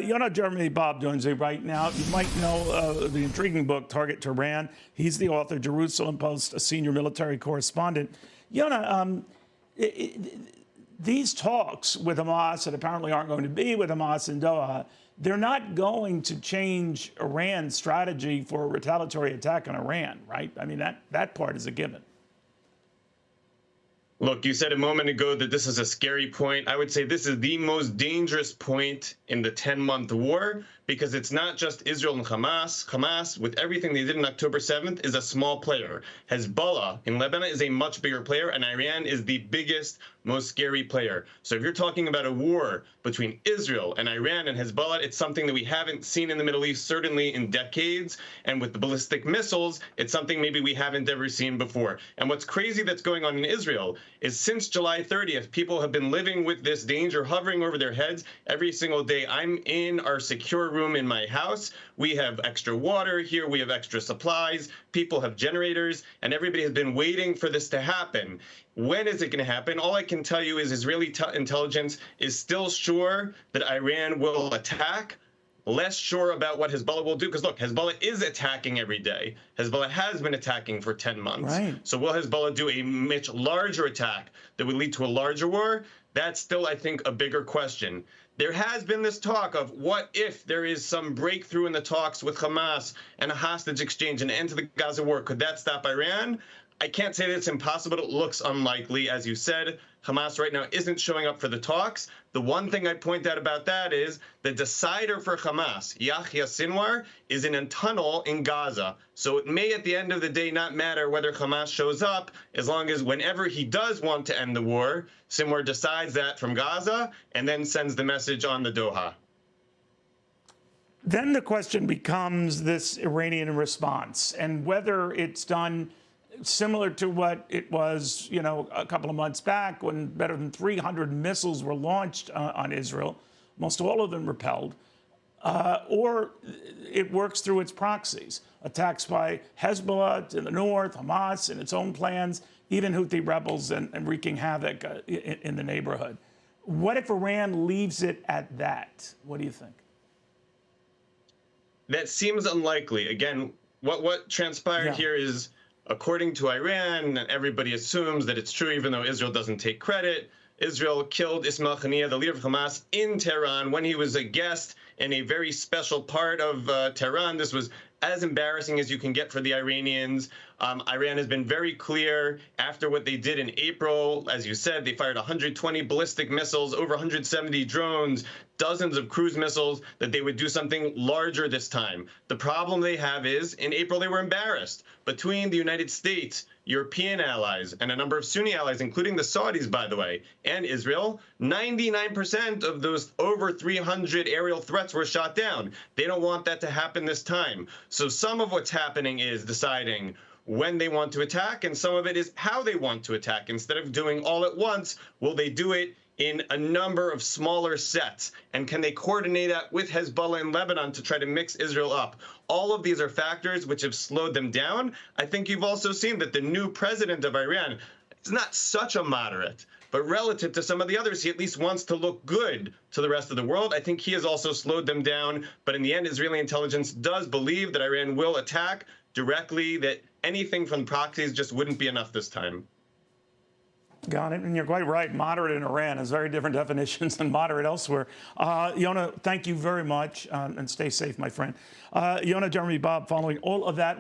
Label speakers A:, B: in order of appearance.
A: Yonah Jeremy Bob joins me right now. You might know the intriguing book, Target Tehran. He's the author, Jerusalem Post, a senior military correspondent. Yonah, these talks with Hamas that apparently aren't going to be with Hamas in Doha, they're not going to change Iran's strategy for a retaliatory attack on Iran, right? I mean, that part is a given.
B: Look, you said a moment ago that this is a scary point. I would say this is the most dangerous point in the 10-month war because it's not just Israel and Hamas. Hamas, with everything they did on October 7th, is a small player. Hezbollah in Lebanon is a much bigger player, and Iran is the biggest, most scary player. So if you're talking about a war between Israel and Iran and Hezbollah, it's something that we haven't seen in the Middle East, certainly in decades. And with the ballistic missiles, it's something maybe we haven't ever seen before. And what's crazy that's going on in Israel is since July 30th, people have been living with this danger hovering over their heads every single day. I'm in our secure room in my house. We have extra water here. We have extra supplies. People have generators, and everybody has been waiting for this to happen. When is it going to happen? All I can tell you is Israeli intelligence is still sure that Iran will attack, less sure about what Hezbollah will do. Because look, Hezbollah is attacking every day. Hezbollah has been attacking for 10 months.
A: Right.
B: So will Hezbollah do a much larger attack that would lead to a larger war? That's still, I think, a bigger question. There has been this talk of what if there is some breakthrough in the talks with Hamas and a hostage exchange and an end to the Gaza war? Could that stop Iran? I can't say that it's impossible. It looks unlikely. As you said, Hamas right now isn't showing up for the talks. The one thing I'd point out about that is the decider for Hamas, Yahya Sinwar, is in a tunnel in Gaza. So it may at the end of the day not matter whether Hamas shows up, as long as whenever he does want to end the war, Sinwar decides that from Gaza and then sends the message on the Doha.
A: Then the question becomes this Iranian response and whether it's done similar to what it was, you know, a couple of months back when better than 300 missiles were launched on Israel, most all of them repelled, or it works through its proxies, attacks by Hezbollah to the north, Hamas and its own plans, even Houthi rebels and wreaking havoc in the neighborhood. What if Iran leaves it at that? What do you think?
B: That seems unlikely. Again, what transpired here is, according to Iran, everybody assumes that it's true, even though Israel doesn't take credit. Israel killed Ismail Haniyeh, the leader of Hamas, in Tehran when he was a guest in a very special part of Tehran. This was as embarrassing as you can get for the Iranians. Iran has been very clear after what they did in April. As you said, they fired 120 ballistic missiles, over 170 drones, dozens of cruise missiles, that they would do something larger this time. The problem they have is, in April, they were embarrassed. Between the United States, European allies, and a number of Sunni allies, including the Saudis, by the way, and Israel, 99% of those over 300 aerial threats were shot down. They don't want that to happen this time. So some of what's happening is deciding when they want to attack, and some of it is how they want to attack. Instead of doing all at once, will they do it in a number of smaller sets? And can they coordinate that with Hezbollah in Lebanon to try to mix Israel up? All of these are factors which have slowed them down. I think you've also seen that the new president of Iran is not such a moderate, but relative to some of the others, he at least wants to look good to the rest of the world. I think he has also slowed them down. But in the end, Israeli intelligence does believe that Iran will attack directly, that anything from proxies just wouldn't be enough this time.
A: Got it. And you're quite right. Moderate in Iran has very different definitions than moderate elsewhere. Yonah, thank you very much, and stay safe, my friend. Yonah Jeremy Bob, following all of that.